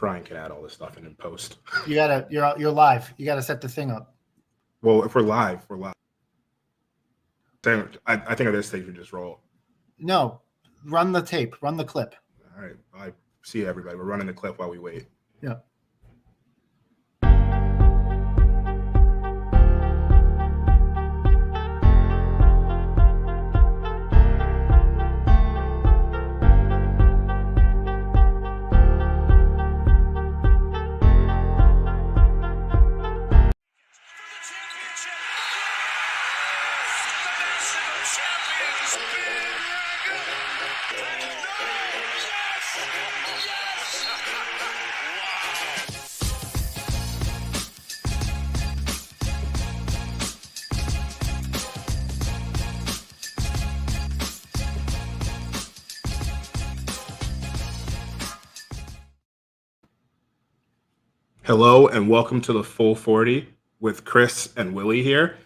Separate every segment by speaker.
Speaker 1: Brian can add all this stuff in post.
Speaker 2: You're live. You gotta set the thing up.
Speaker 1: Well, if we're live, we're live. I think at this stage we just roll.
Speaker 2: No, run the tape. Run the clip.
Speaker 1: All right. I see everybody. We're running the clip while we wait.
Speaker 2: Yeah.
Speaker 1: Hello and welcome to the Full 40 with Chris and Willie here.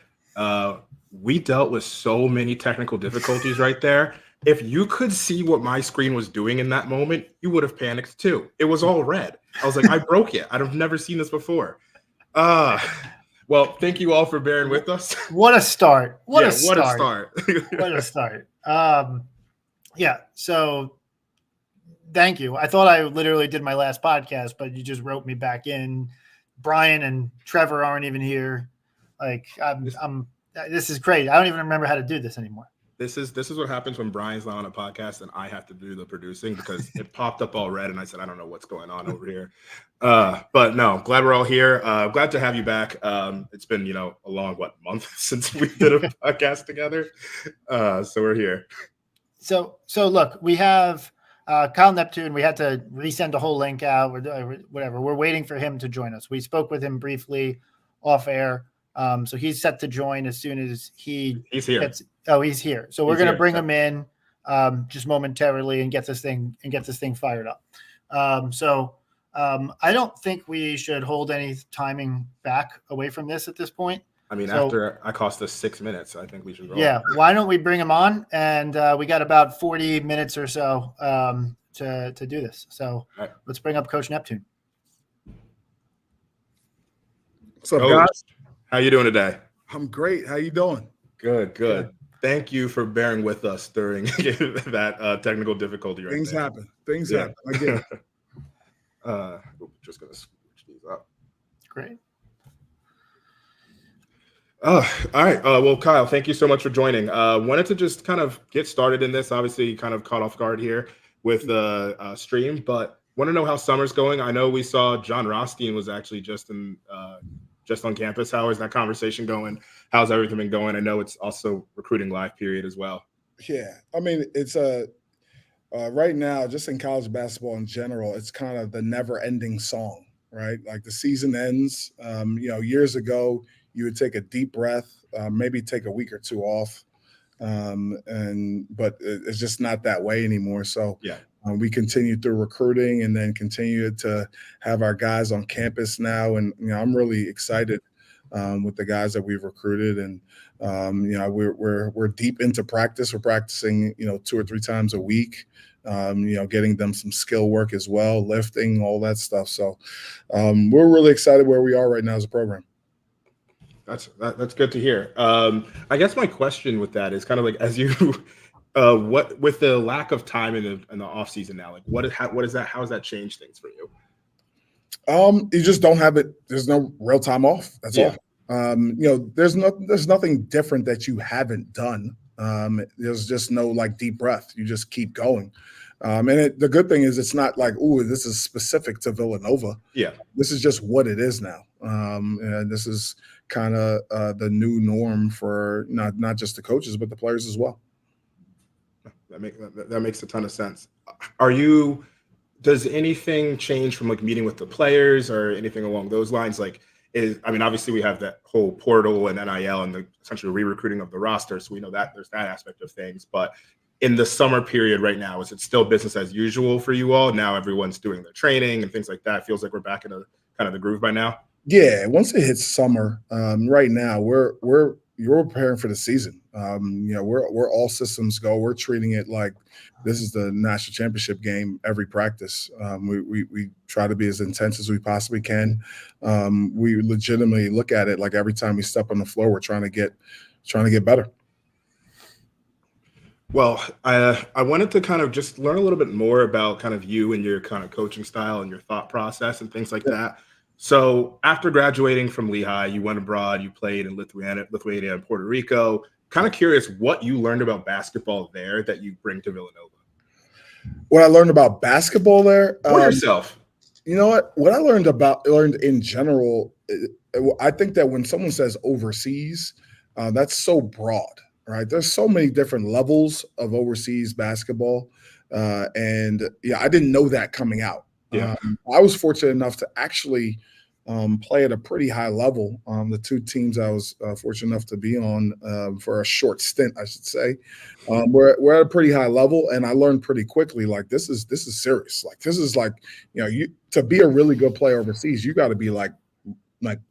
Speaker 1: We dealt with so many technical difficulties right there. If you could see what my screen was doing in that moment, you would have panicked too. It was all red. I was like, I broke it. I've never seen this before. Well, thank you all for bearing with us.
Speaker 2: What a start.
Speaker 1: What a start.
Speaker 2: What a start. Yeah, so thank you. I thought I literally did my last podcast, but you just wrote me back in. Brian and Trevor aren't even here. Like this is crazy. I don't even remember how to do this anymore.
Speaker 1: This is what happens when Brian's not on a podcast and I have to do the producing because it popped up all red and I said, I don't know what's going on over here. But no, glad we're all here. Glad to have you back. It's been, a long, month since we did a podcast together. So we're here.
Speaker 2: So look, we have Kyle Neptune. We had to resend a whole link out or whatever. We're waiting for him to join us. We spoke with him briefly off air. So he's set to join as soon as he's here. He's here. So we're going to bring him in just momentarily and get this thing fired up. I don't think we should hold any timing back away from this at this point.
Speaker 1: I mean, after I cost us 6 minutes, I think we should roll.
Speaker 2: Yeah. Why don't we bring him on? And we got about 40 minutes or so to do this. So Let's bring up Coach Neptune.
Speaker 3: What's up, guys?
Speaker 1: How you doing today?
Speaker 3: I'm great. How you doing?
Speaker 1: Good. Thank you for bearing with us during that technical difficulty.
Speaker 3: Things happen. Happen. I get it.
Speaker 1: Just gonna switch these up.
Speaker 2: Great.
Speaker 1: All right. Well, Kyle, thank you so much for joining. Wanted to just kind of get started in this. Obviously, kind of caught off guard here with the stream, but want to know how summer's going. I know we saw John Rothstein was actually just on campus. How is that conversation going? How's everything been going? I know it's also recruiting live period as well.
Speaker 3: Yeah. I mean, it's right now, just in college basketball in general, it's kind of the never ending song, right? Like the season ends, years ago, you would take a deep breath, maybe take a week or two off. But it's just not that way anymore. So we continue through recruiting and then continue to have our guys on campus now. And, I'm really excited with the guys that we've recruited. And, we're deep into practice. We're practicing, 2 or 3 times a week, getting them some skill work as well, lifting, all that stuff. So we're really excited where we are right now as a program.
Speaker 1: That's good to hear. I guess my question with that is kind of like, as you what with the lack of time in the off season now, like how has that changed things for you?
Speaker 3: You just don't have it. There's no real time off. That's all. There's nothing different that you haven't done. There's just no deep breath. You just keep going. The good thing is it's not like, ooh, this is specific to Villanova. Yeah. This is just what it is now. And this is kind of the new norm for not just the coaches, but the players as well.
Speaker 1: That makes a ton of sense. Does anything change from meeting with the players or anything along those lines? Obviously we have that whole portal and NIL and the essentially re-recruiting of the roster. So we know that there's that aspect of things, but in the summer period right now, is it still business as usual for you all? Now everyone's doing their training and things like that. It feels like we're back in a kind of the groove by now.
Speaker 3: Yeah. Once it hits summer, right now we're you're preparing for the season. We're all systems go. We're treating it like this is the national championship game every practice. We try to be as intense as we possibly can. We legitimately look at it like every time we step on the floor, we're trying to get better.
Speaker 1: Well, I wanted to kind of just learn a little bit more about kind of you and your kind of coaching style and your thought process and things like that. So after graduating from Lehigh, you went abroad, you played in Lithuania and Puerto Rico. Kind of curious what you learned about basketball there that you bring to Villanova.
Speaker 3: What I learned about basketball there,
Speaker 1: Or yourself.
Speaker 3: you know what I learned in general. I think that when someone says overseas, that's so broad, right? There's so many different levels of overseas basketball, and yeah, I didn't know that coming out.
Speaker 1: Yeah.
Speaker 3: I was fortunate enough to actually play at a pretty high level. The two teams I was fortunate enough to be on for a short stint, I should say, we're at a pretty high level, and I learned pretty quickly. Like this is serious. Like this is like you to be a really good player overseas, you got to be like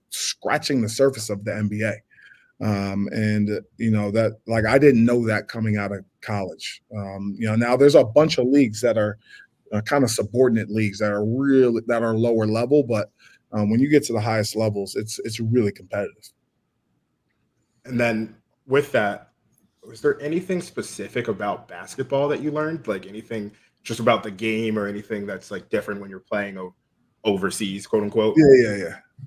Speaker 3: scratching the surface of the NBA. And that like I didn't know that coming out of college. Now there's a bunch of leagues that are kind of subordinate leagues that are lower level, but when you get to the highest levels, it's really competitive.
Speaker 1: And then with that, was there anything specific about basketball that you learned? Like anything just about the game or anything that's like different when you're playing overseas, quote unquote?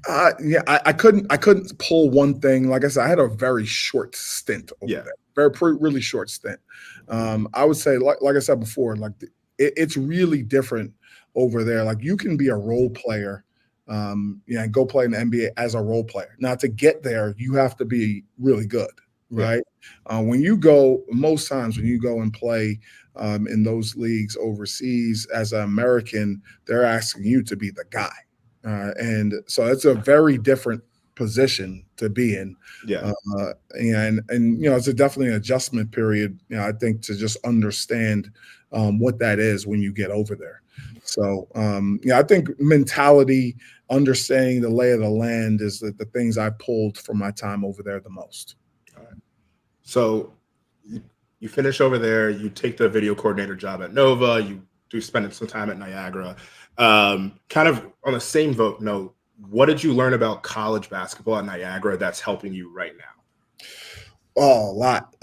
Speaker 3: I couldn't pull one thing. Like I said, I had a very short stint over there, really short stint. I would say, like I said before, like it's really different over there. Like you can be a role player, and go play in the NBA as a role player. Now to get there, you have to be really good, right? Most times when you go and play in those leagues overseas as an American, they're asking you to be the guy. And so it's a very different position to be in. And it's definitely an adjustment period, I think, to just understand what that is when you get over there. So, I think mentality, understanding the lay of the land is the things I pulled from my time over there the most.
Speaker 1: All right. So you finish over there, you take the video coordinator job at Nova, you do spend some time at Niagara. Kind of on the same note, what did you learn about college basketball at Niagara that's helping you right now?
Speaker 3: Oh, a lot.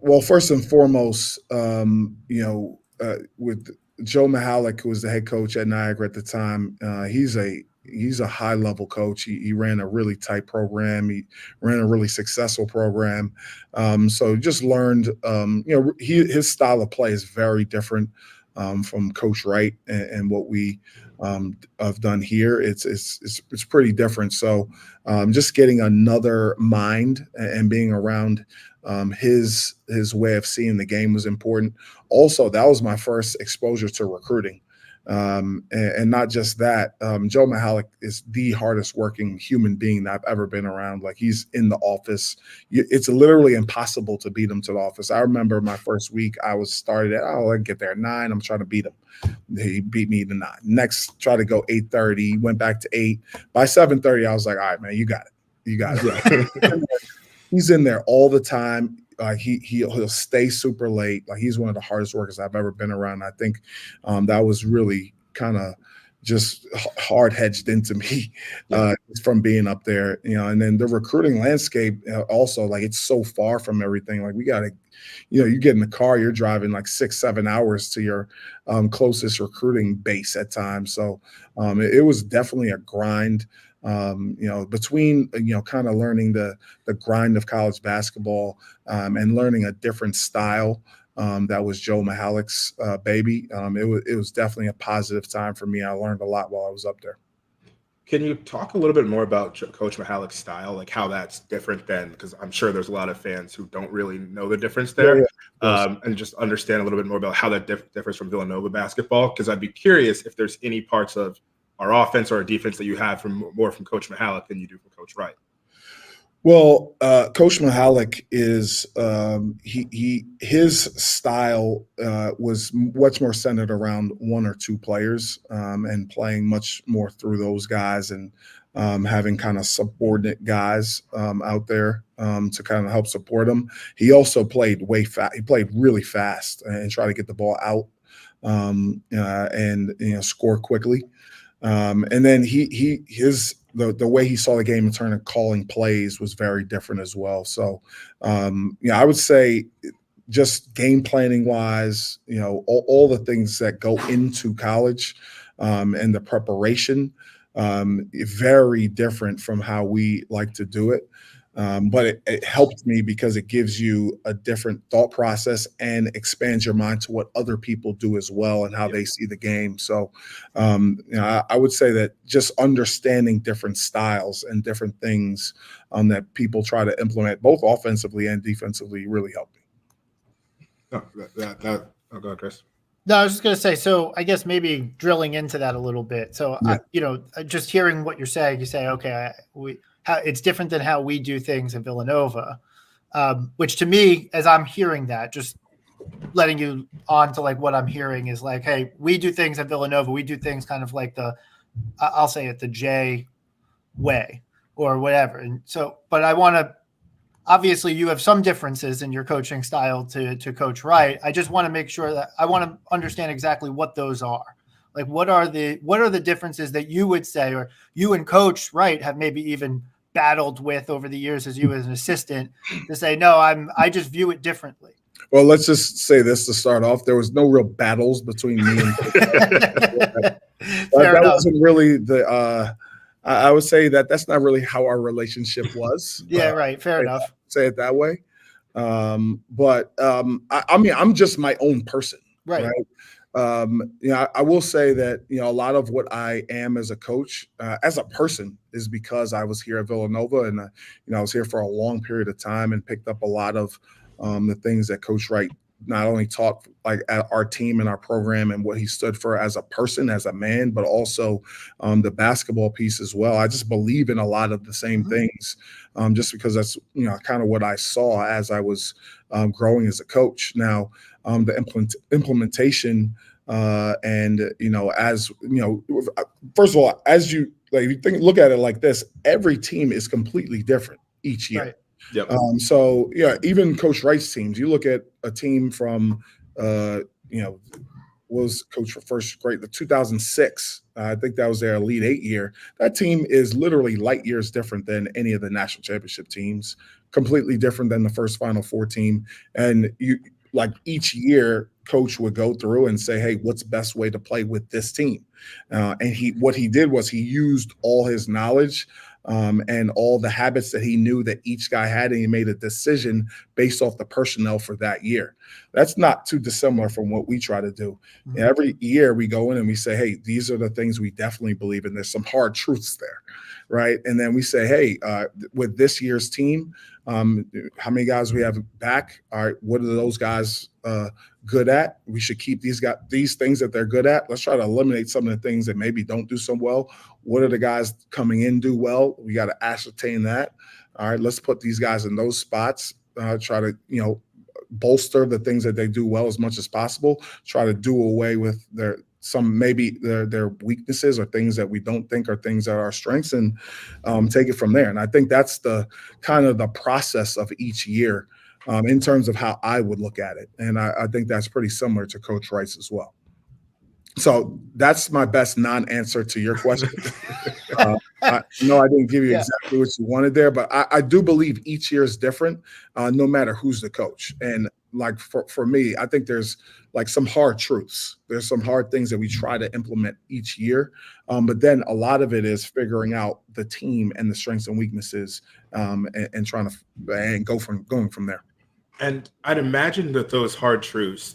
Speaker 3: Well, first and foremost, with Joe Mihalik, who was the head coach at Niagara at the time, he's a high level coach. He ran a really tight program. He ran a really successful program. So just learned, his style of play is very different from Coach Wright and what we have done here. It's pretty different. So just getting another mind and being around his way of seeing the game was important. Also, that was my first exposure to recruiting. And not just that, Joe Mihalik is the hardest working human being that I've ever been around. Like he's in the office. It's literally impossible to beat him to the office. I remember my first week I was started at, I get there at 9. I'm trying to beat him. He beat me to 9. Next, try to go 8:30, went back to 8. By 7:30, I was like, all right, man, you got it. You got it. He's in there all the time. He'll stay super late. Like he's one of the hardest workers I've ever been around. I think that was really kind of just hard hedged into me from being up there, and then the recruiting landscape also, like it's so far from everything. Like we got to, you get in the car, you're driving like 6-7 hours to your closest recruiting base at times. So it was definitely a grind. Between kind of learning the grind of college basketball and learning a different style that was Joe Mihalik's baby. It was definitely a positive time for me. I learned a lot while I was up there.
Speaker 1: Can you talk a little bit more about Coach Mihalik's style, like how that's different than, because I'm sure there's a lot of fans who don't really know the difference there, and just understand a little bit more about how that differs from Villanova basketball? Because I'd be curious if there's any parts of our offense or our defense that you have more from Coach Mihalik than you do from Coach Wright.
Speaker 3: Well, Coach Mihalik is his style was much more centered around one or two players and playing much more through those guys. And having kind of subordinate guys out there to kind of help support him. He also played He played really fast and tried to get the ball out and score quickly. And then the way he saw the game in terms of calling plays was very different as well. So I would say just game planning wise, all the things that go into college and the preparation, very different from how we like to do it. But it helped me because it gives you a different thought process and expands your mind to what other people do as well and how they see the game. So, I would say that just understanding different styles and different things that people try to implement both offensively and defensively really helped me.
Speaker 1: Oh, go ahead, Chris.
Speaker 2: No, I was just going to say, so I guess maybe drilling into that a little bit. So,
Speaker 3: Yeah.
Speaker 2: Just hearing what you're saying, you say, okay, it's different than how we do things in Villanova, which to me, as I'm hearing that, just letting you on to like what I'm hearing is like, hey, we do things at Villanova. We do things kind of like I'll say it the J way or whatever. And so, but I want to, obviously you have some differences in your coaching style to Coach Wright. I just want to make sure that I want to understand exactly what those are. Like, what are the differences that you would say, or you and Coach Wright have maybe even battled with over the years as you as an assistant to say, no, I just view it differently.
Speaker 3: Well, let's just say this to start off. There was no real battles between me and
Speaker 2: Fair
Speaker 3: that
Speaker 2: enough.
Speaker 3: wasn't really I would say that's not really how our relationship was.
Speaker 2: Yeah, right. Fair enough.
Speaker 3: Say it that way. But I mean, I'm just my own person,
Speaker 2: Right.
Speaker 3: I will say that, a lot of what I am as a coach, as a person, is because I was here at Villanova and, I was here for a long period of time and picked up a lot of the things that Coach Wright not only taught like at our team and our program and what he stood for as a person, as a man, but also the basketball piece as well. I just believe in a lot of the same things just because that's, kind of what I saw as I was growing as a coach. Now, the implementation and, as, first of all, as you look at it like this, every team is completely different each year.
Speaker 2: Right.
Speaker 1: Yep.
Speaker 3: So even Coach Wright's teams, you look at a team from, was coach for first grade, the 2006. I think that was their Elite Eight year. That team is literally light years different than any of the national championship teams, completely different than the first Final Four team. And each year, coach would go through and say, hey, what's the best way to play with this team? And what he did was he used all his knowledge and all the habits that he knew that each guy had, and he made a decision based off the personnel for that year. That's not too dissimilar from what we try to do. Mm-hmm. Every year we go in and we say, hey, these are the things we definitely believe in. There's some hard truths there, right? And then we say, hey, with this year's team, how many guys we have back? All right, what are those guys good at? We should keep these things that they're good at. Let's try to eliminate some of the things that maybe don't do so well. What are the guys coming in do well? We got to ascertain that. All right, let's put these guys in those spots. Try to bolster the things that they do well as much as possible. Try to do away with their weaknesses or things that we don't think are things that are our strengths, and take it from there. And I think that's the kind of the process of each year in terms of how I would look at it. And I think that's pretty similar to Coach Wright's as well. So that's my best non-answer to your question. I know I didn't give you exactly what you wanted there, but I do believe each year is different, no matter who's the coach. And like for me, I think there's like some hard truths. There's some hard things that we try to implement each year. But then a lot of it is figuring out the team and the strengths and weaknesses and trying to going from there.
Speaker 1: And I'd imagine that those hard truths,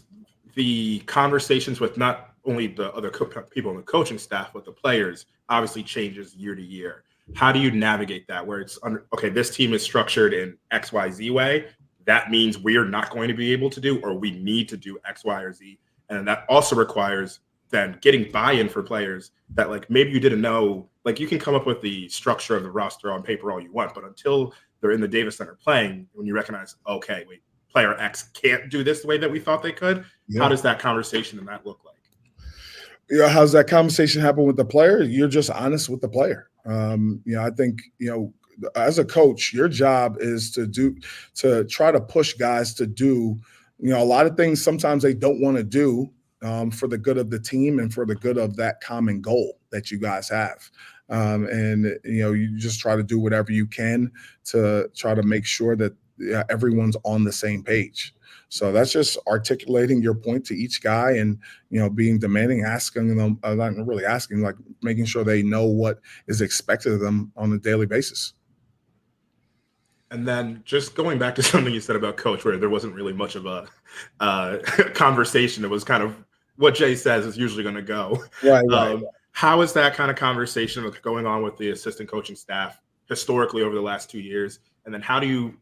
Speaker 1: the conversations with not only the other people on the coaching staff, but the players obviously changes year to year. How do you navigate that where it's okay, this team is structured in XYZ way. That means we're not going to be able to do, or we need to do X, Y, or Z. And that also requires then getting buy-in for players that like maybe you didn't know. Like you can come up with the structure of the roster on paper all you want, but until they're in the Davis Center playing, when you recognize, okay, wait, player X can't do this the way that we thought they could. Yeah. How does that conversation and that look like?
Speaker 3: how's that conversation happen with the player? You're just honest with the player. I think, as a coach, your job is to try to push guys to do, a lot of things sometimes they don't want to do for the good of the team and for the good of that common goal that you guys have. And you just try to do whatever you can to try to make sure that everyone's on the same page. So that's just articulating your point to each guy and, being demanding, asking them, not really asking, like making sure they know what is expected of them on a daily basis.
Speaker 1: And then just going back to something you said about Coach, where there wasn't really much of a conversation. It was kind of what Jay says is usually going to go.
Speaker 3: Right.
Speaker 1: How is that kind of conversation going on with the assistant coaching staff historically over the last 2 years? And then how do you,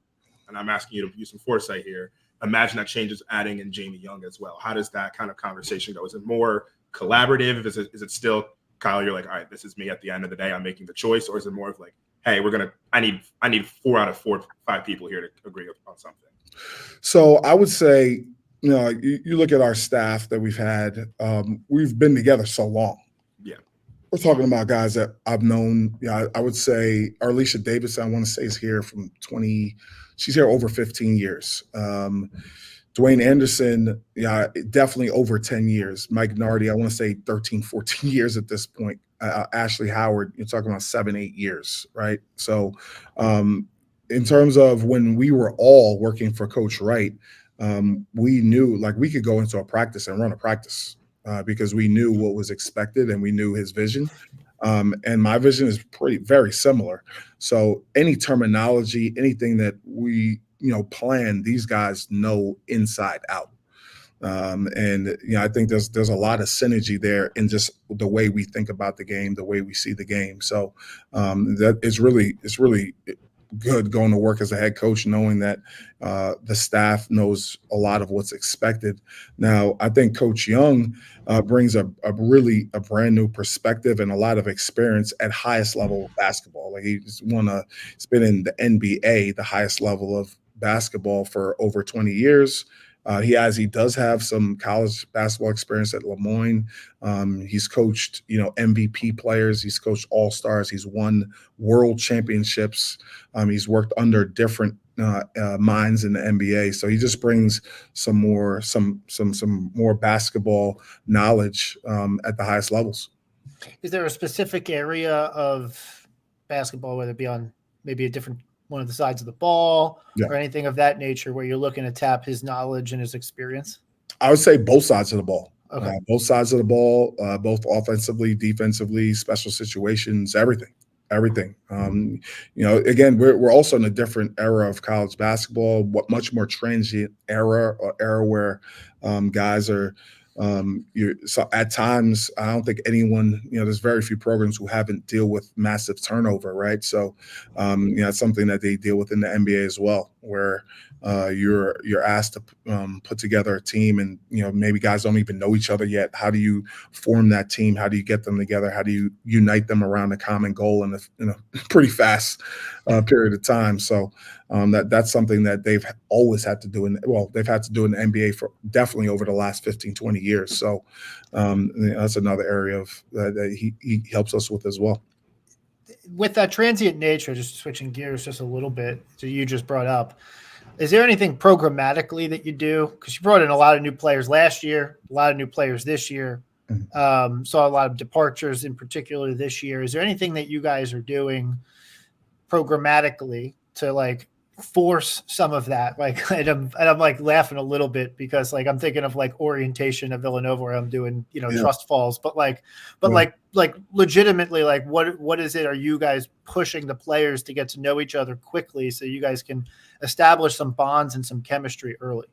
Speaker 1: and I'm asking you to use some foresight here, imagine that changes adding in Jamie Young as well? How does that kind of conversation go? Is it more collaborative? Is it still, Kyle, you're like, all right, this is me at the end of the day, I'm making the choice? Or is it more of like, hey, I need 4 out of 5 people here to agree on something?
Speaker 3: So I would say, you look at our staff that we've had, we've been together so long.
Speaker 1: Yeah.
Speaker 3: We're talking about guys that I've known. I would say Arlisha Davis, I want to say, is here from she's here over 15 years. Dwayne Anderson, definitely over 10 years. Mike Nardi, I want to say 13, 14 years at this point. Ashley Howard, you're talking about 7, 8 years, right? So in terms of when we were all working for Coach Wright, we knew like we could go into a practice and run a practice because we knew what was expected and we knew his vision. And my vision is very similar. So any terminology, anything that we, plan, these guys know inside out. And I think there's a lot of synergy there in just the way we think about the game, the way we see the game. So that it's really good going to work as a head coach, knowing that the staff knows a lot of what's expected. Now, I think Coach Young brings a brand new perspective and a lot of experience at highest level of basketball. Like he's been in the NBA, the highest level of basketball, for over 20 years. He does have some college basketball experience at Lemoyne. He's coached, MVP players. He's coached all-stars. He's won world championships. He's worked under different minds in the NBA. So he just brings some more basketball knowledge at the highest levels.
Speaker 2: Is there a specific area of basketball, whether it be on maybe a different one of the sides of the ball or anything of that nature, where you're looking to tap his knowledge and his experience? I
Speaker 3: would say both sides of the ball.
Speaker 2: Okay.
Speaker 3: Both sides of the ball, both offensively, defensively, special situations, everything. Again, we're also in a different era of college basketball, much more transient era where guys are so at times, I don't think anyone, there's very few programs who haven't deal with massive turnover, right? So, it's something that they deal with in the NBA as well, where you're asked to put together a team, and maybe guys don't even know each other yet. How do you form that team? How do you get them together? How do you unite them around a common goal in a pretty fast period of time? So that's something that they've always had to do. They've had to do in the NBA for definitely over the last 15, 20 years. So that's another area that he helps us with as well.
Speaker 2: With that transient nature, just switching gears just a little bit, so you just brought up, is there anything programmatically that you do? Because you brought in a lot of new players last year, a lot of new players this year, saw a lot of departures in particular this year. Is there anything that you guys are doing programmatically to like force some of that? Like, and I'm like laughing a little bit because like I'm thinking of like orientation of Villanova where I'm doing trust falls, but like legitimately, like what is it? Are you guys pushing the players to get to know each other quickly so you guys can establish some bonds and some chemistry early?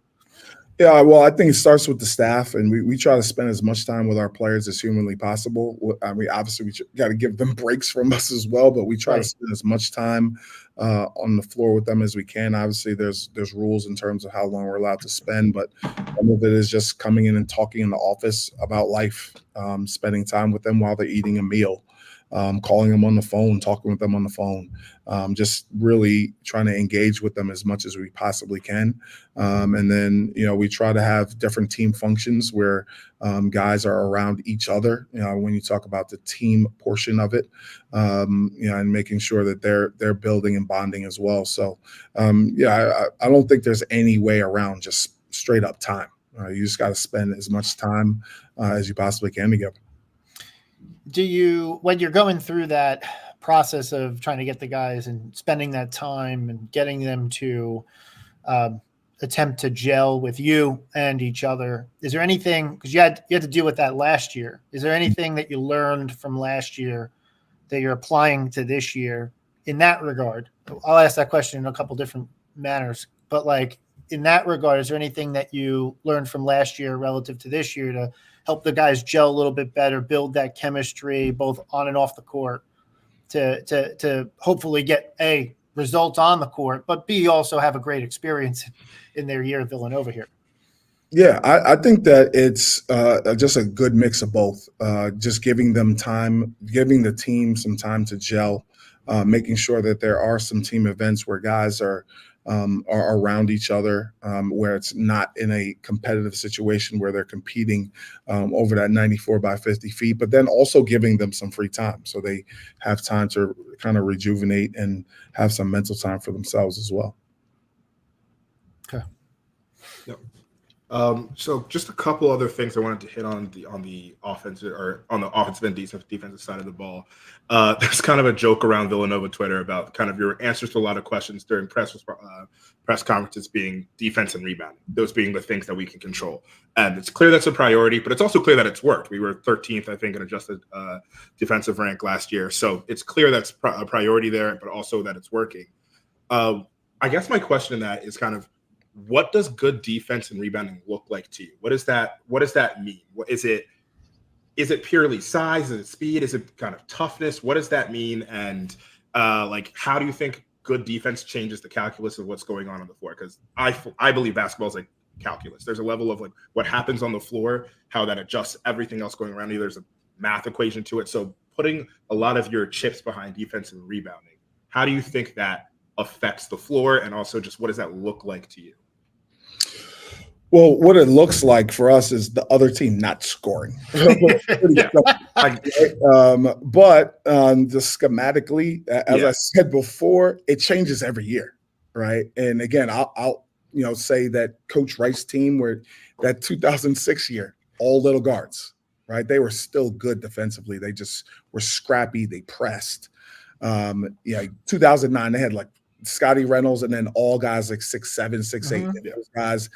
Speaker 3: Yeah, well, I think it starts with the staff, and we try to spend as much time with our players as humanly possible. I mean, obviously, we got to give them breaks from us as well, but we try to spend as much time on the floor with them as we can. Obviously, there's rules in terms of how long we're allowed to spend, but some of it is just coming in and talking in the office about life, spending time with them while they're eating a meal. calling them on the phone, talking with them on the phone, just really trying to engage with them as much as we possibly can. And then, we try to have different team functions where guys are around each other, when you talk about the team portion of it, and making sure that they're building and bonding as well. So, I don't think there's any way around just straight up time. You just got to spend as much time as you possibly can together.
Speaker 2: When you're going through that process of trying to get the guys and spending that time and getting them to attempt to gel with you and each other, is there anything, because you had to deal with that last year, is there anything that you learned from last year that you're applying to this year in that regard? I'll ask that question in a couple different manners, but like in that regard, is there anything that you learned from last year relative to this year to help the guys gel a little bit better, build that chemistry both on and off the court to hopefully get A, results on the court, but B, also have a great experience in their year at Villanova here?
Speaker 3: Yeah, I think that it's just a good mix of both. Just giving them time, giving the team some time to gel, making sure that there are some team events where guys are around each other, where it's not in a competitive situation where they're competing over that 94 by 50 feet, but then also giving them some free time so they have time to kind of rejuvenate and have some mental time for themselves as well.
Speaker 2: Okay.
Speaker 1: Yep. So just a couple other things I wanted to hit on the offensive and defensive side of the ball. There's kind of a joke around Villanova Twitter about kind of your answers to a lot of questions during press conferences being defense and rebounding, those being the things that we can control. And it's clear that's a priority, but it's also clear that it's worked. We were 13th, I think, in adjusted defensive rank last year. So it's clear that's a priority there, but also that it's working. I guess my question in that is kind of, what does good defense and rebounding look like to you? What does that mean? What is it? Is it purely size? Is it speed? Is it kind of toughness? What does that mean? And how do you think good defense changes the calculus of what's going on the floor? Because I believe basketball is like calculus. There's a level of like what happens on the floor, how that adjusts everything else going around you. There's a math equation to it. So putting a lot of your chips behind defense and rebounding, how do you think that affects the floor? And also just what does that look like to you?
Speaker 3: Well, what it looks like for us is the other team not scoring. But just schematically, as I said before, it changes every year, right? And again, I'll say that Coach Wright's team, where that 2006 year, all little guards, right? They were still good defensively. They just were scrappy. They pressed. 2009, they had like Scotty Reynolds, and then all guys like 6'7", 6'8". Those guys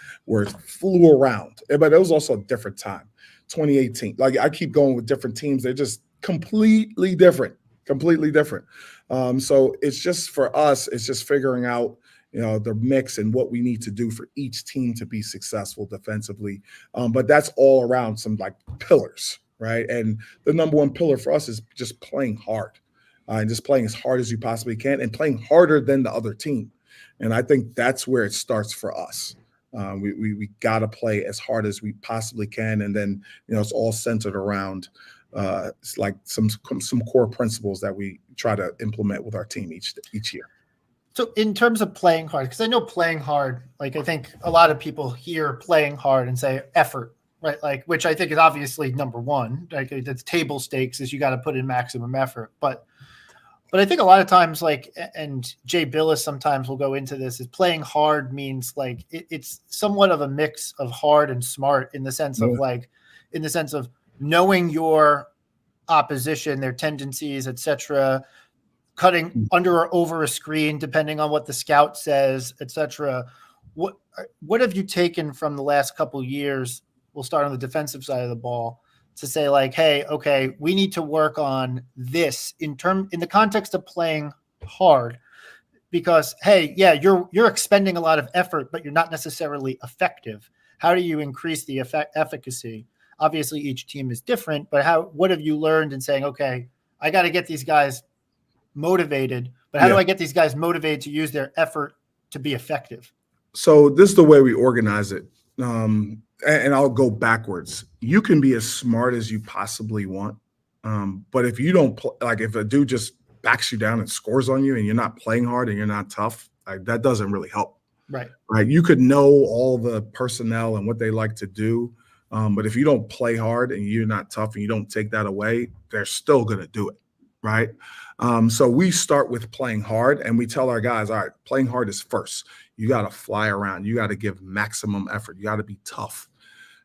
Speaker 3: flew around, but it was also a different time. 2018, like I keep going with different teams. They're just completely different. So it's just for us, it's just figuring out, the mix and what we need to do for each team to be successful defensively. But that's all around some like pillars, right? And the number one pillar for us is just playing hard. And just playing as hard as you possibly can and playing harder than the other team. And I think that's where it starts for us. We got to play as hard as we possibly can. And then, it's all centered around it's like some core principles that we try to implement with our team each year.
Speaker 2: So in terms of playing hard, because I know playing hard, like I think a lot of people hear playing hard and say effort, right? Like, which I think is obviously number one. Like that's table stakes, is you got to put in maximum effort. But I think a lot of times, like, and Jay Billis sometimes will go into this, is playing hard means like it's somewhat of a mix of hard and smart in the sense of knowing your opposition, their tendencies, etc., cutting under or over a screen, depending on what the scout says, etc. What have you taken from the last couple of years? We'll start on the defensive side of the ball, to say like, hey, okay, we need to work on this in the context of playing hard, because hey, yeah, you're expending a lot of effort, but you're not necessarily effective. How do you increase the efficacy? Obviously, each team is different, but what have you learned in saying, okay, I got to get these guys motivated, but how do I get these guys motivated to use their effort to be effective?
Speaker 3: So this is the way we organize it. And I'll go backwards. You can be as smart as you possibly want, But if you don't like, if a dude just backs you down and scores on you, and you're not playing hard and you're not tough, like that doesn't really help.
Speaker 2: Right.
Speaker 3: Right? You could know all the personnel and what they like to do, but if you don't play hard and you're not tough and you don't take that away, they're still going to do it. Right? So we start with playing hard, and we tell our guys, all right, playing hard is first. You got to fly around. You got to give maximum effort. You got to be tough.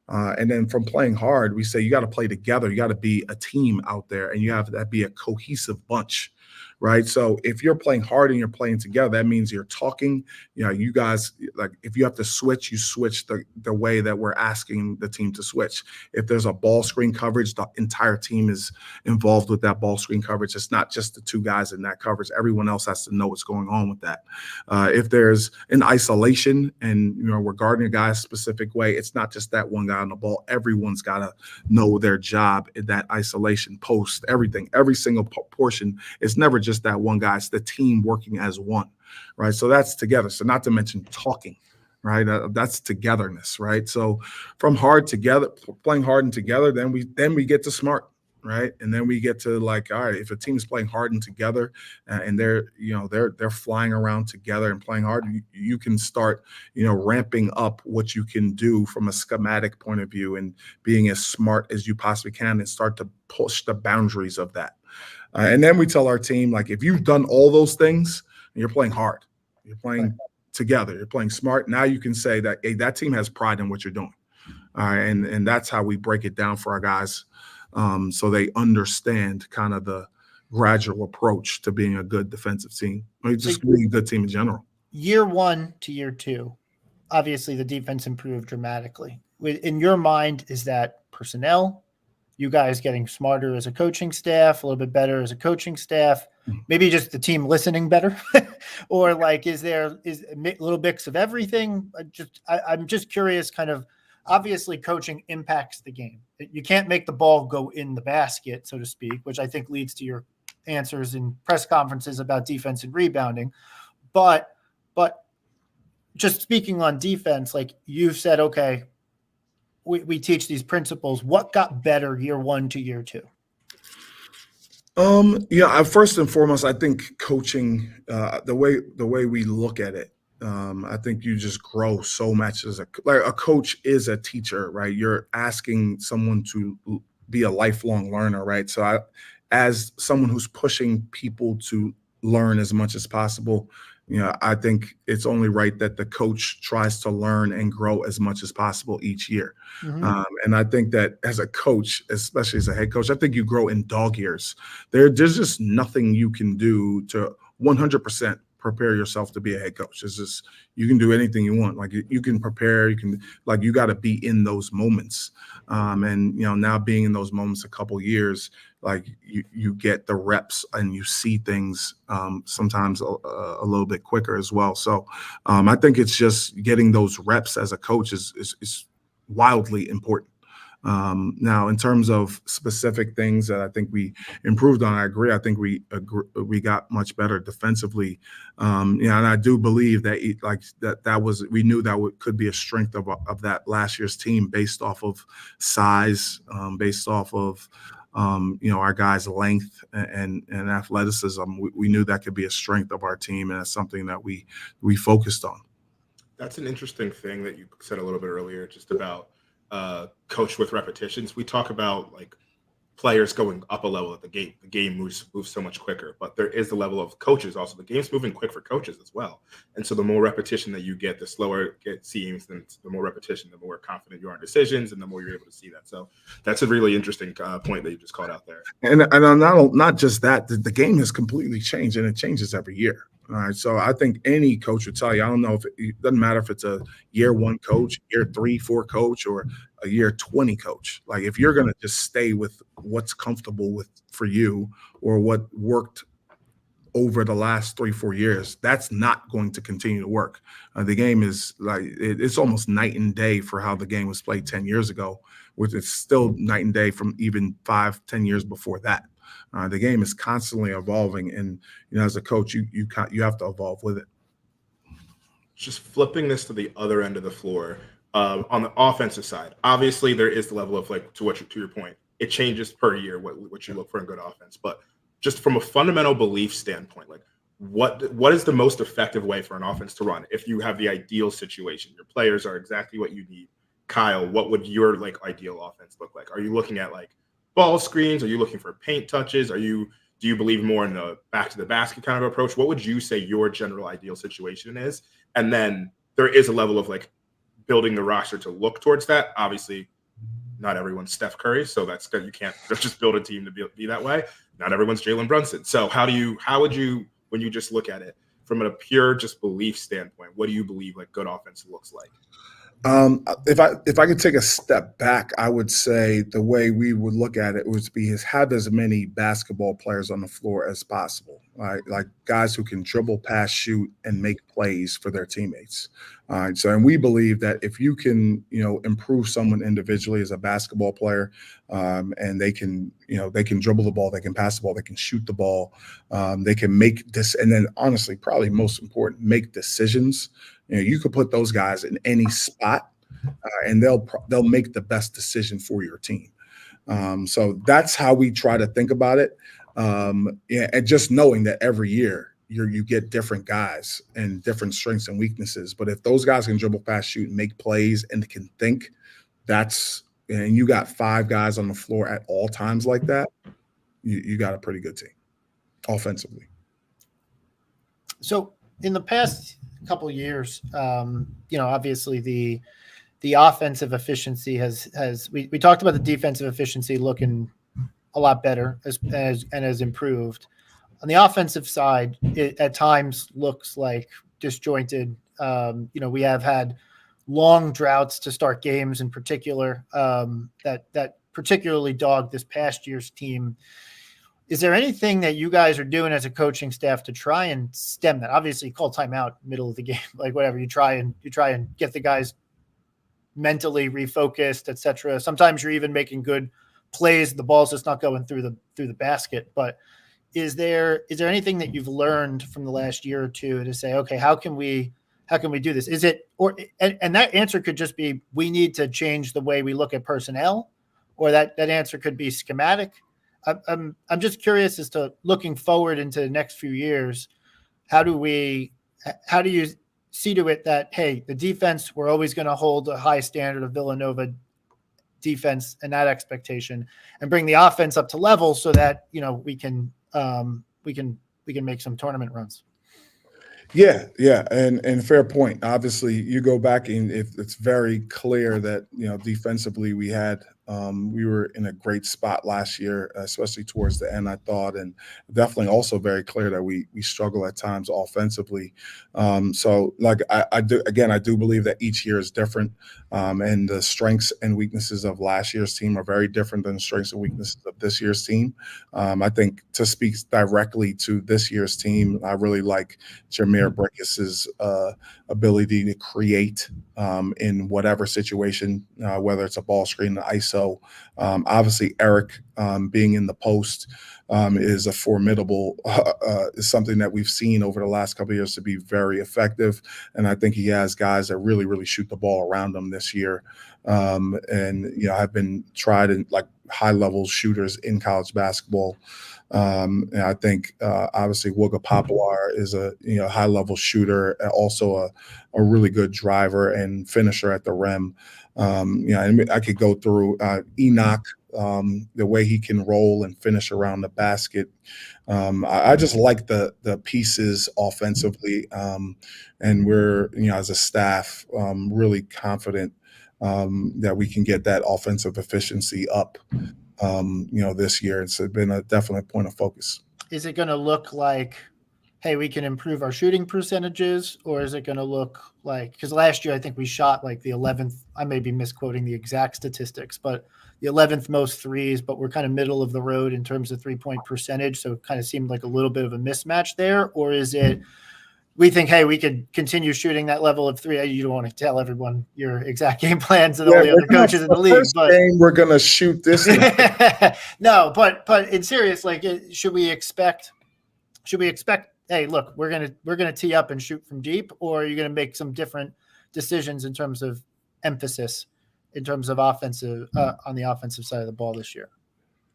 Speaker 3: And then from playing hard, we say you got to play together. You got to be a team out there, and you have that be a cohesive bunch, right? So if you're playing hard and you're playing together, that means you're talking. You know, you guys, like if you have to switch, you switch the way that we're asking the team to switch. If there's a ball screen coverage, the entire team is involved with that ball screen coverage. It's not just the two guys in that coverage. Everyone else has to know what's going on with that. If there's an isolation and we're guarding a guy a specific way, it's not just that one guy on the ball. Everyone's got to know their job in that isolation, post, everything, every single portion. It's never just that one guy. It's the team working as one, right? So that's together. So not to mention talking, right? That's togetherness, right? So from hard together, playing hard and together, then we get to smart, right? And then we get to like, all right, if a team's playing hard and together, and they're flying around together and playing hard, you can start ramping up what you can do from a schematic point of view and being as smart as you possibly can and start to push the boundaries of that. And then we tell our team, like, if you've done all those things and you're playing hard, you're playing together, you're playing smart, now you can say that, hey, that team has pride in what you're doing. And that's how we break it down for our guys, so they understand kind of the gradual approach to being a good defensive team. I mean, just being a good team in general.
Speaker 2: Year 1 to year 2, obviously the defense improved dramatically. In your mind, is that personnel? You guys getting smarter as a coaching staff, a little bit better as a coaching staff, maybe just the team listening better, or like, is a little mix of everything? I'm just curious, kind of, obviously coaching impacts the game. You can't make the ball go in the basket, so to speak, which I think leads to your answers in press conferences about defense and rebounding. But just speaking on defense, like you've said, okay, we teach these principles. What got better year 1 to year 2?
Speaker 3: First and foremost, I think coaching, the way we look at it, I think you just grow so much as a coach is a teacher, right? You're asking someone to be a lifelong learner, right? So as someone who's pushing people to learn as much as possible, I think it's only right that the coach tries to learn and grow as much as possible each year. Mm-hmm. And I think that as a coach, especially as a head coach, I think you grow in dog years. There's just nothing you can do to 100% prepare yourself to be a head coach. It's just, you can do anything you want. Like you can prepare, you got to be in those moments. And now being in those moments a couple years, like you get the reps and you see things sometimes a little bit quicker as well. So I think it's just getting those reps as a coach is wildly important. Now, in terms of specific things that I think we improved on, I agree. I think we got much better defensively. And I do believe that we knew that could be a strength of that last year's team based off of size, based off of our guys' length and athleticism. We knew that could be a strength of our team, and that's something that we focused on.
Speaker 1: That's an interesting thing that you said a little bit earlier, just about coach with repetitions. We talk about like players going up a level at the game. The game moves so much quicker, but there is the level of coaches also. The game's moving quick for coaches as well. And so the more repetition that you get, the slower it seems, and the more repetition, the more confident you are in decisions, and the more you're able to see that. So that's a really interesting point that you just called out there.
Speaker 3: And not just that, the game has completely changed, and it changes every year. All right. So I think any coach would tell you, I don't know if it doesn't matter if it's a year 1 coach, year 3, 4 coach, or a year 20 coach. Like if you're going to just stay with what's comfortable for you or what worked over the last 3-4 years, that's not going to continue to work. The game is like, it's almost night and day for how the game was played 10 years ago, which is still night and day from even 5-10 years before that. The game is constantly evolving, and as a coach, you have to evolve with it.
Speaker 1: Just flipping this to the other end of the floor, on the offensive side, obviously there is the level of, like, to your point, it changes per year what you look for in good offense. But just from a fundamental belief standpoint, like what is the most effective way for an offense to run if you have the ideal situation? Your players are exactly what you need. Kyle, what would your like ideal offense look like? Are you looking at like ball screens? Are you looking for paint touches? Do you believe more in the back to the basket kind of approach? What would you say your general ideal situation is? And then there is a level of like building the roster to look towards that. Obviously, not everyone's Steph Curry, so that's good. You can't just build a team to be that way. Not everyone's Jalen Brunson. So how would you, when you just look at it from a pure just belief standpoint, what do you believe like good offense looks like?
Speaker 3: If I could take a step back, I would say the way we would look at it would be have as many basketball players on the floor as possible, right? Like guys who can dribble, pass, shoot, and make plays for their teammates. All right. So, and we believe that if you can, improve someone individually as a basketball player, and they can dribble the ball, they can pass the ball, they can shoot the ball, they can make this, and then honestly, probably most important, make decisions. You could put those guys in any spot, and they'll make the best decision for your team. So that's how we try to think about it. And just knowing that every year you get different guys and different strengths and weaknesses. But if those guys can dribble, pass, shoot, and make plays, and can think, and you got 5 guys on the floor at all times like that, you got a pretty good team offensively.
Speaker 2: So in the past couple of years, obviously the offensive efficiency has we talked about the defensive efficiency looking a lot better has improved. On the offensive side, it at times looks like disjointed. We have had long droughts to start games in particular that particularly dogged this past year's team. Is there anything that you guys are doing as a coaching staff to try and stem that? Obviously, you call timeout middle of the game, like whatever. You try and get the guys mentally refocused, etc. Sometimes you're even making good plays. The ball's just not going through the basket. But is there anything that you've learned from the last year or two to say, okay, how can we do this? Is it and that answer could just be we need to change the way we look at personnel, or that answer could be schematic. I'm just curious as to looking forward into the next few years, how do you see to it that, hey, the defense, we're always going to hold a high standard of Villanova defense and that expectation, and bring the offense up to level so that, we can make some tournament runs.
Speaker 3: Yeah. And fair point. Obviously, you go back and it's very clear that, defensively we were in a great spot last year, especially towards the end, I thought, and definitely also very clear that we struggle at times offensively. So like I do believe that each year is different, and the strengths and weaknesses of last year's team are very different than the strengths and weaknesses of this year's team. I think to speak directly to this year's team, I really like Jameer Brickis's ability to create in whatever situation, whether it's a ball screen, an ISO. Obviously, Eric being in the post is a formidable, is something that we've seen over the last couple of years to be very effective. And I think he has guys that really, really shoot the ball around him this year. And, have been tried in like high level shooters in college basketball. And I think obviously Wooga Poplar is a high level shooter, also a really good driver and finisher at the rim. And I could go through Enoch, the way he can roll and finish around the basket. I just like the pieces offensively, and we're as a staff really confident that we can get that offensive efficiency up. This year it's been a definite point of focus.
Speaker 2: Is it going to look like, hey, we can improve our shooting percentages, or is it going to look like, because last year I think we shot like the 11th, I may be misquoting the exact statistics, but the 11th most threes, but we're kind of middle of the road in terms of 3-point percentage. So it kind of seemed like a little bit of a mismatch there. Or is it, we think, hey, we could continue shooting that level of three. You don't want to tell everyone your exact game plans and all the other coaches in the league.
Speaker 3: But game we're going to shoot this.
Speaker 2: No, but in serious, like, should we expect, hey, look, we're gonna tee up and shoot from deep, or are you gonna make some different decisions in terms of emphasis, in terms of offensive on the offensive side of the ball this year?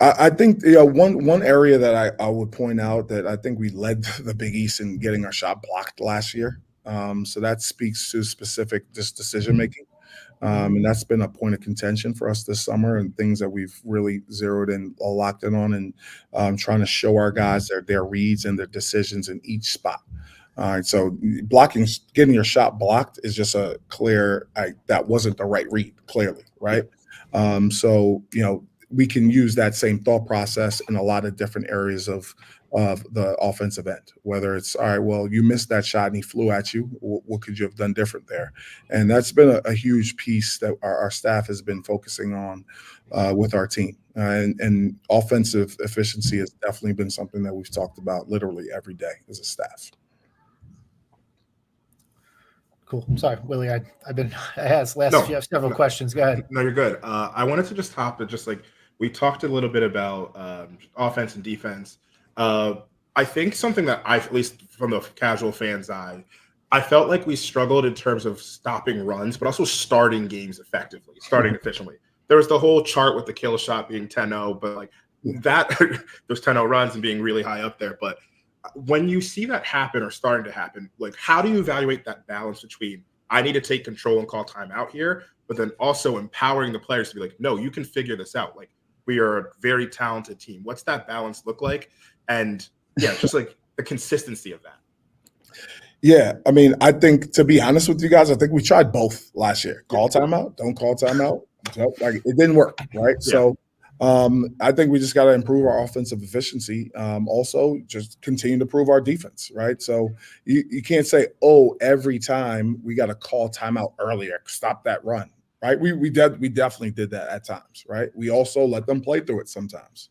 Speaker 3: I think one area that I would point out that I think we led the Big East in getting our shot blocked last year. So that speaks to specific just decision making. And that's been a point of contention for us this summer, and things that we've really zeroed in, locked in on, and trying to show our guys their reads and their decisions in each spot. All right, so getting your shot blocked is just a clear that wasn't the right read, clearly, right? So we can use that same thought process in a lot of different areas of the offensive end, whether it's, all right, well, you missed that shot and he flew at you. What could you have done different there? And that's been a huge piece that our staff has been focusing on with our team. And offensive efficiency has definitely been something that we've talked about literally every day as a staff.
Speaker 2: Cool. Sorry, Willie. I asked several questions. Go ahead.
Speaker 1: No, you're good. I wanted to just hop at just like we talked a little bit about offense and defense. I think something that at least from the casual fan's eye, I felt like we struggled in terms of stopping runs, but also starting games effectively, starting efficiently. There was the whole chart with the kill shot being 10-0, but like that, those 10-0 runs and being really high up there. But when you see that happen or starting to happen, like how do you evaluate that balance between I need to take control and call timeout here, but then also empowering the players to be like, no, you can figure this out. Like we are a very talented team. What's that balance look like? And yeah, just like the consistency of that.
Speaker 3: Yeah, I mean, I think to be honest with you guys, I think we tried both last year. Call timeout, don't call timeout. Like it didn't work, right? Yeah. So I think we just got to improve our offensive efficiency. Also, just continue to prove our defense, right? So you can't say, oh, every time we got to call timeout earlier, stop that run, right? We definitely did that at times, right? We also let them play through it sometimes.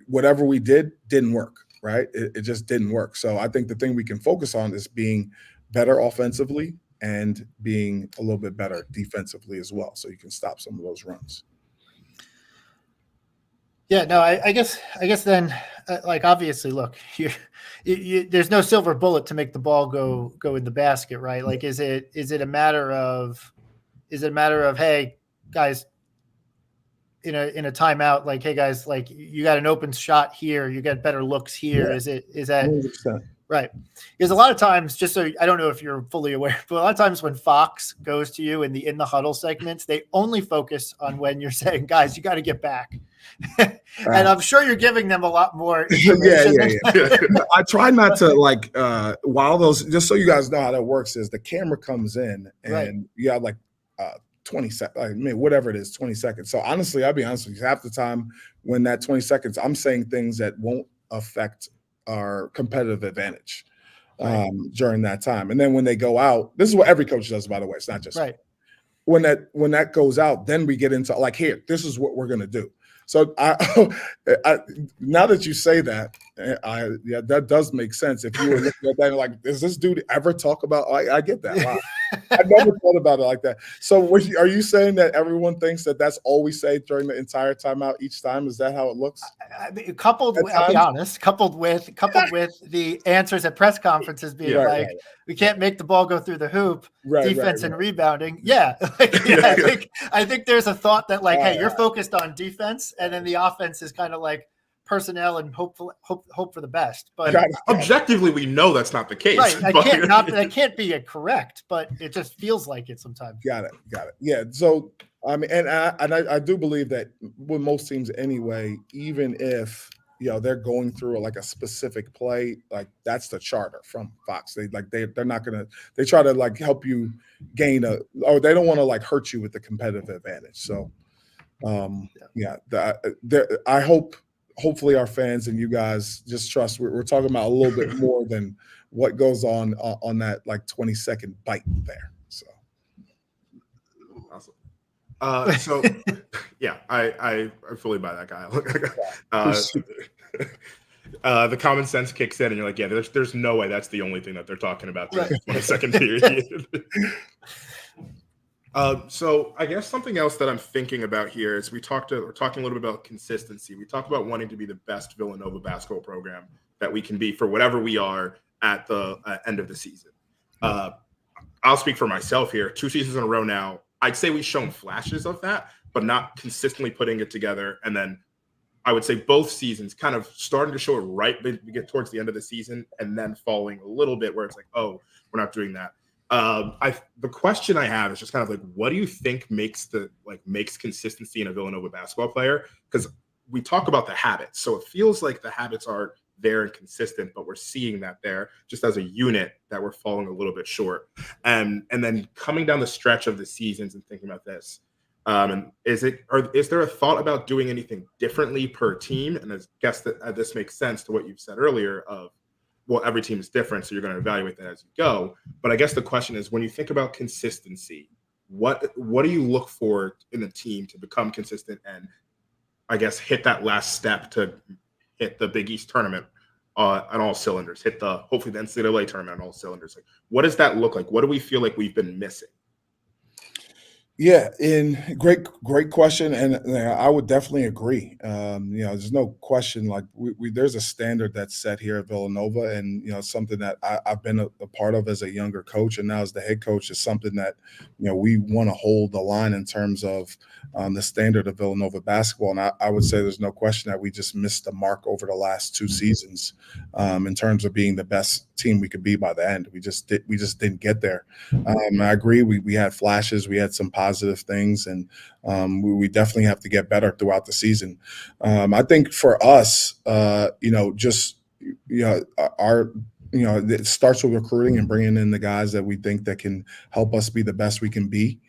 Speaker 3: Whatever we didn't work, right? It just didn't work. So I think the thing we can focus on is being better offensively and being a little bit better defensively as well, so you can stop some of those runs.
Speaker 2: Yeah, no, I guess then, like obviously, look, there's no silver bullet to make the ball go in the basket, right? Like, is it a matter of, hey guys, in a timeout, like, hey guys, like you got an open shot here, you got better looks here. Yeah. Is that 100%. Right? Because a lot of times, just so I don't know if you're fully aware, but a lot of times when Fox goes to you in the huddle segments, they only focus on when you're saying, guys, you got to get back. And I'm sure you're giving them a lot more information.
Speaker 3: Yeah. I try not to while those, just so you guys know how that works, is the camera comes in and you have 20 seconds, I mean, whatever it is, 20 seconds. So honestly, I'll be honest with you, half the time when that 20 seconds, I'm saying things that won't affect our competitive advantage during that time. And then when they go out, this is what every coach does, by the way. It's not just when that goes out, then we get into like, here, this is what we're going to do. So I now that you say that, that does make sense. If you were looking at that and like, does this dude ever talk about? I get that. Wow. I never thought about it like that. So are you saying that everyone thinks that that's all we say during the entire timeout each time? Is that how it looks?
Speaker 2: I'll be honest, coupled with the answers at press conferences being we can't make the ball go through the hoop, defense and rebounding. Yeah. I think there's a thought that hey, you're focused on defense, and then the offense is kind of like personnel and hope for the best. But
Speaker 1: objectively, we know that's not the case.
Speaker 2: Right. That can't be correct, but it just feels like it sometimes.
Speaker 3: Got it. Yeah. So I mean, and I do believe that with most teams anyway, even if they're going through a specific play, like that's the charter from Fox. They're not gonna. They try to help you gain they don't want to hurt you with the competitive advantage. So I hopefully our fans and you guys just trust we're talking about a little bit more than what goes on that 20-second bite there. So
Speaker 1: awesome. So yeah, I fully buy that guy. The common sense kicks in and you're like, yeah, there's no way that's the only thing that they're talking about during the 20-second period. So I guess something else that I'm thinking about here is we're talking a little bit about consistency. We talked about wanting to be the best Villanova basketball program that we can be for whatever we are at the end of the season. I'll speak for myself here. 2 seasons in a row now, I'd say we've shown flashes of that, but not consistently putting it together. And then I would say both seasons kind of starting to show it right, but we get towards the end of the season and then falling a little bit where it's like, oh, we're not doing that. The question I have is just kind of like, what do you think makes consistency in a Villanova basketball player? Because we talk about the habits, so it feels like the habits are there and consistent, but we're seeing that there just as a unit that we're falling a little bit short. And then coming down the stretch of the seasons and thinking about this. And is there a thought about doing anything differently per team? And I guess that this makes sense to what you've said earlier of, well, every team is different, so you're going to evaluate that as you go. But I guess the question is, when you think about consistency, what do you look for in a team to become consistent and I guess hit that last step to hit the Big East tournament on all cylinders, hopefully the NCAA tournament on all cylinders? Like, what does that look like? What do we feel like we've been missing?
Speaker 3: Yeah, great question, and I would definitely agree. There's no question. Like there's a standard that's set here at Villanova, and something that I've been a part of as a younger coach, and now as the head coach is something that we want to hold the line in terms of the standard of Villanova basketball. And I would say there's no question that we just missed the mark over the last 2 seasons in terms of being the best team we could be by the end. We just didn't get there. I agree. We had flashes. We had some positive things, and we definitely have to get better throughout the season. I think for us, it starts with recruiting and bringing in the guys that we think that can help us be the best we can be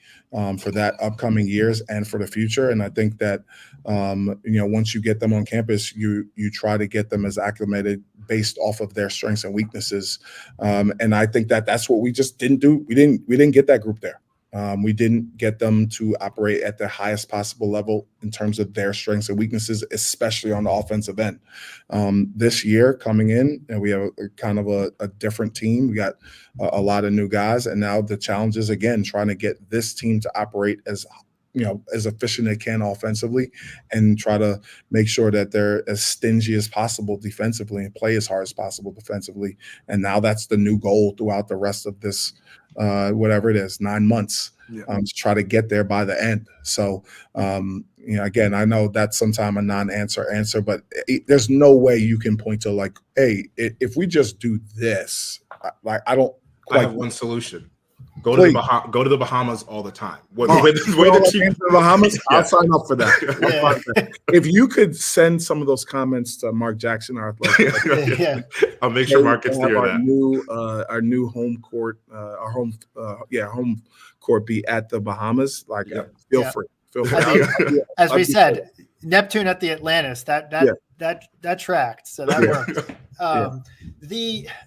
Speaker 3: for that upcoming years and for the future. And I think that once you get them on campus, you try to get them as acclimated based off of their strengths and weaknesses. And I think that's what we just didn't do. We didn't get that group there. We didn't get them to operate at the highest possible level in terms of their strengths and weaknesses, especially on the offensive end. This year coming in, and we have kind of a different team. We got a lot of new guys, and now the challenge is again trying to get this team to operate as efficient as they can offensively, and try to make sure that they're as stingy as possible defensively and play as hard as possible defensively. And now that's the new goal throughout the rest of this, whatever it is, 9 months, to try to get there by the end. So, again, I know that's sometimes a non-answer, but there's no way you can point to like, hey, if we just do this, I
Speaker 1: have one solution. Go to the Bahamas all the time. The
Speaker 3: Bahamas, I'll sign up for that. If you could send some of those comments to Mark Jackson, our athletic,
Speaker 1: I'll make sure Mark gets to hear
Speaker 3: that. Our new home court, home court be at the Bahamas. Feel free.
Speaker 2: As we said, Neptune at the Atlantis. That tracked, so that worked.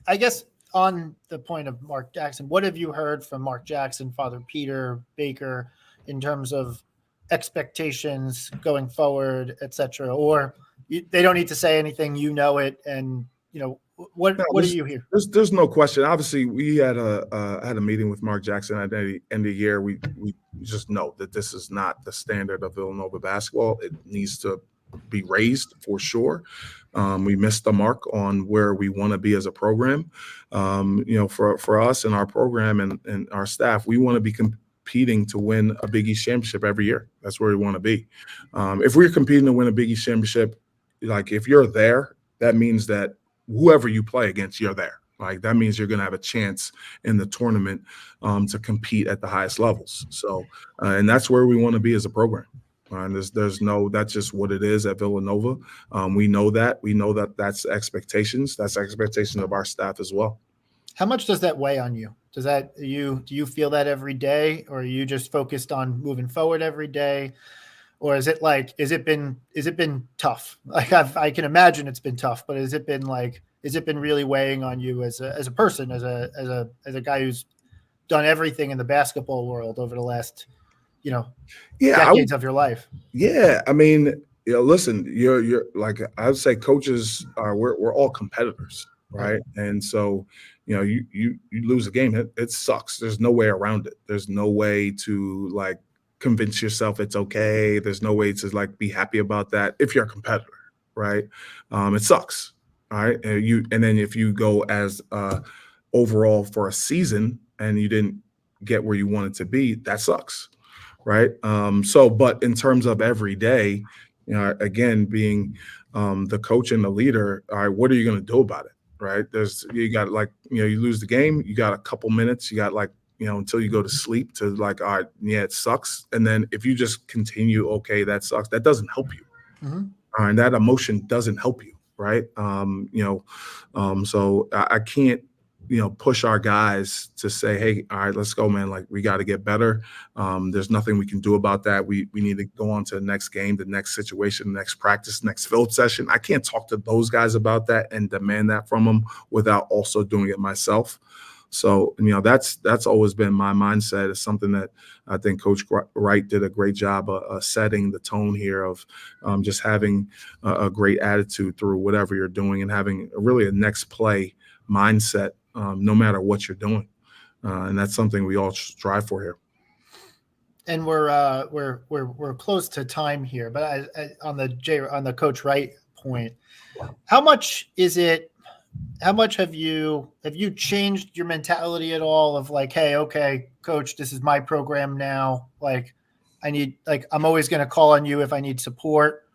Speaker 2: I guess. On the point of Mark Jackson, what have you heard from Mark Jackson, Father Peter Baker, in terms of expectations going forward, et cetera? Or they don't need to say anything, it, and what do you hear?
Speaker 3: There's no question. Obviously, we had a meeting with Mark Jackson at the end of the year. We just know that this is not the standard of Villanova basketball. It needs to be raised for sure. We missed the mark on where we want to be as a program. For us and our program and our staff, we want to be competing to win a Big East championship every year. That's where we want to be. If we're competing to win a Big East championship, like if you're there, that means that whoever you play against, you're there. Like that means you're going to have a chance in the tournament to compete at the highest levels. So, and that's where we want to be as a program. And that's just what it is at Villanova. We know that that's expectations. That's expectation of our staff as well.
Speaker 2: How much does that weigh on you? Do you feel that every day, or are you just focused on moving forward every day? Or is it been tough? Like I can imagine it's been tough, but has it been really weighing on you as a person, as a guy who's done everything in the basketball world over the last decades of your life?
Speaker 3: Yeah, I mean, listen, you're like I would say, coaches we're all competitors, right? And so, you lose a game, it sucks. There's no way around it. There's no way to convince yourself it's okay. There's no way to be happy about that if you're a competitor, right? It sucks, all right? And then if you go as overall for a season and you didn't get where you wanted to be, that sucks. Right. But in terms of every day, again, being the coach and the leader, all right, what are you going to do about it? Right. You got you lose the game, you got a couple minutes, you got until you go to sleep to all right, yeah, it sucks. And then if you just continue, okay, that sucks, that doesn't help you. And that emotion doesn't help you. Right. So I can't, push our guys to say, hey, all right, let's go, man. Like, we got to get better. There's nothing we can do about that. We need to go on to the next game, the next situation, next practice, next field session. I can't talk to those guys about that and demand that from them without also doing it myself. So, that's always been my mindset. It's something that I think Coach Wright did a great job of setting the tone here of just having a great attitude through whatever you're doing and having really a next play mindset, no matter what you're doing. And that's something we all strive for here.
Speaker 2: And we're close to time here, but on the Coach Wright point, how much have you changed your mentality at all of like, hey, okay, coach, this is my program now. Like, I'm always going to call on you if I need support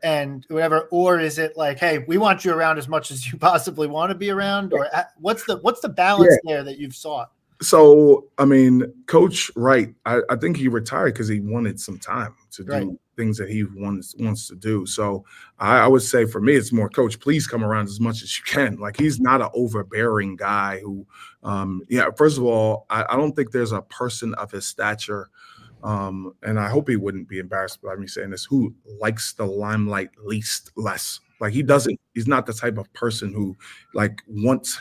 Speaker 2: and whatever. Or is it like, hey, we want you around as much as you possibly want to be around? Or what's the balance there that you've sought?
Speaker 3: So, Coach Wright, I think he retired because he wanted some time to do things that he wants to do. So I would say for me, it's more, Coach, please come around as much as you can. Like, he's not an overbearing guy who, first of all, I don't think there's a person of his stature, and I hope he wouldn't be embarrassed by me saying this, who likes the limelight less. Like, he's not the type of person who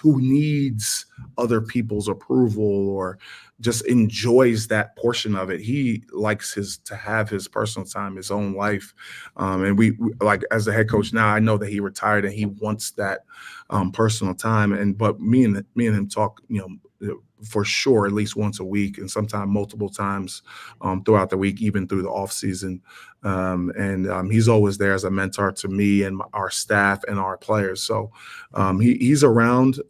Speaker 3: who needs other people's approval or just enjoys that portion of it. He likes to have his personal time, his own life. And we as the head coach now, I know that he retired and he wants that personal time. But me and him talk, for sure, at least once a week, and sometimes multiple times throughout the week, even through the off season. And he's always there as a mentor to me and our staff and our players. So he's around.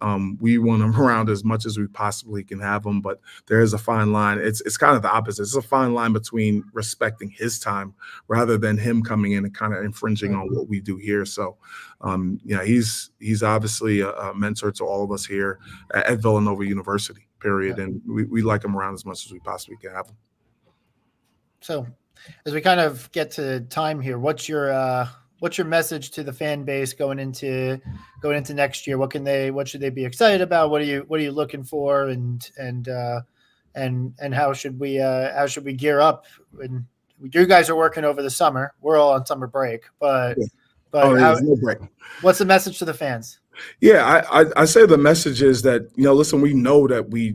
Speaker 3: We want him around as much as we possibly can have him, but there is a fine line. It's kind of the opposite. It's a fine line between respecting his time rather than him coming in and kind of infringing on what we do here. So he's obviously a mentor to all of us here at Villanova University. Period. And we like him around as much as we possibly can have him.
Speaker 2: So as we kind of get to time here, what's your message to the fan base going into next year? What should they be excited about? What are you looking for? And how should we gear up? And you guys are working over the summer. We're all on summer break, but
Speaker 3: no break.
Speaker 2: What's the message to the fans?
Speaker 3: Yeah, I say the message is that, listen, we know that we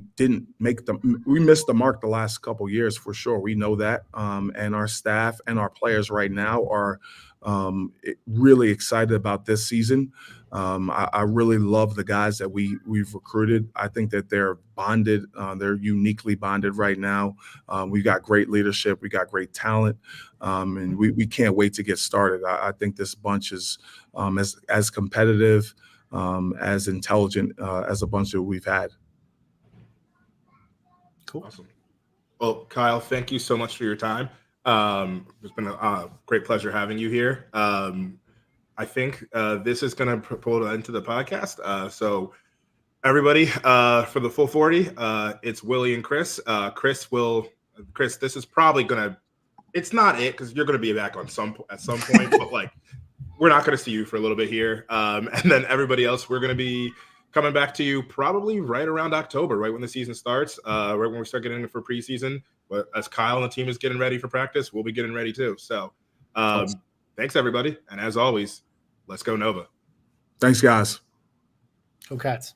Speaker 3: missed the mark the last couple of years for sure. We know that. And our staff and our players right now are really excited about this season. I really love the guys that we've recruited. I think that they're bonded. They're uniquely bonded right now. We've got great leadership. We got great talent. And we can't wait to get started. I think this bunch is as competitive, as intelligent as a bunch that we've had.
Speaker 2: Cool.
Speaker 1: Awesome. Well, Kyle, thank you so much for your time. It's been a great pleasure having you here. I think this is going to pull an end to the podcast. So everybody, for the full 40, it's Willie and Chris. Chris, this is probably going to, it's not it because you're going to be back at some point, but we're not going to see you for a little bit here. And then everybody else, we're going to be coming back to you probably right around October, right when the season starts, right when we start getting in for preseason. But as Kyle and the team is getting ready for practice, we'll be getting ready too. So thanks, everybody. And as always, let's go Nova.
Speaker 3: Thanks, guys.
Speaker 2: Go Cats.